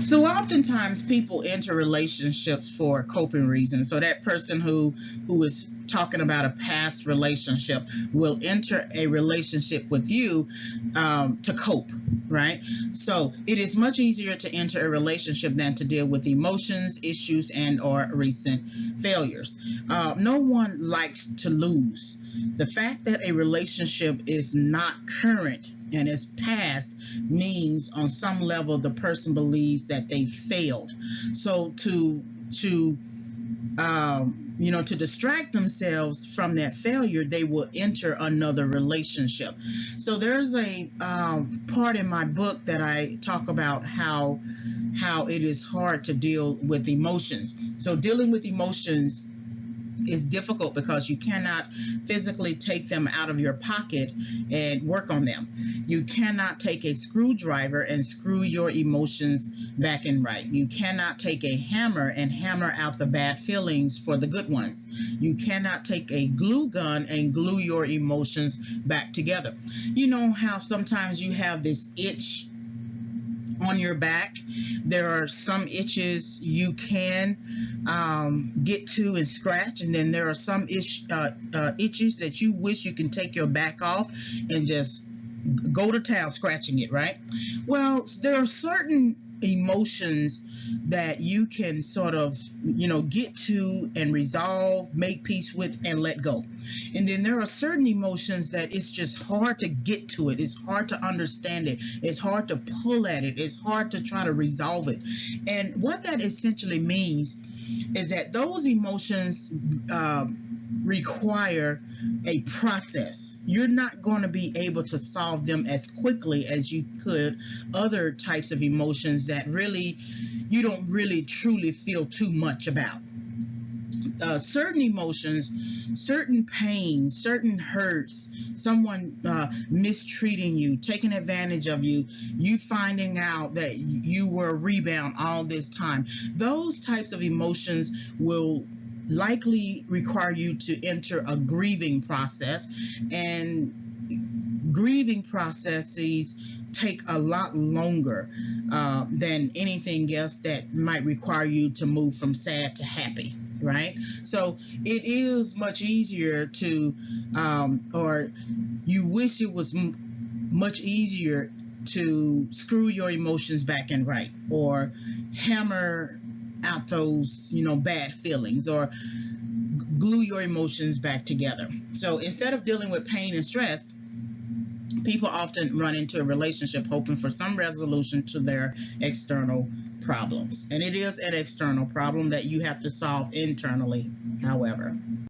So oftentimes people enter relationships for coping reasons. So that person who is talking about a past relationship will enter a relationship with you to cope, right? So it is much easier to enter a relationship than to deal with emotions, issues, and or recent failures. No one likes to lose. The fact that a relationship is not current and is past means on some level the person believes that they failed. So to distract themselves from that failure, they will enter another relationship. So there's a part in my book that I talk about how it is hard to deal with emotions. So dealing with emotions is difficult because you cannot physically take them out of your pocket and work on them. You cannot take a screwdriver and screw your emotions back and right. You cannot take a hammer and hammer out the bad feelings for the good ones. You cannot take a glue gun and glue your emotions back together. You know how sometimes you have this itch on your back? There are some itches you can get to and scratch, and then there are some itches that you wish you can take your back off and just go to town scratching it, right? Well, there are certain emotions that you can sort of, get to and resolve, make peace with, and let go. And then there are certain emotions that it's just hard to get to it. It's hard to understand it. It's hard to pull at it. It's hard to try to resolve it. And what that essentially means is that those emotions require a process. You're not going to be able to solve them as quickly as you could other types of emotions that really you don't really truly feel too much about. Certain emotions, certain pains, certain hurts, someone mistreating you, taking advantage of you, you finding out that you were a rebound all this time. Those types of emotions will likely require you to enter a grieving process, and grieving processes take a lot longer than anything else that might require you to move from sad to happy, right? So it is much easier to, or you wish it was much easier to screw your emotions back and right, or hammer out those, bad feelings, or glue your emotions back together. So instead of dealing with pain and stress, people often run into a relationship hoping for some resolution to their external problems. And it is an external problem that you have to solve internally, however.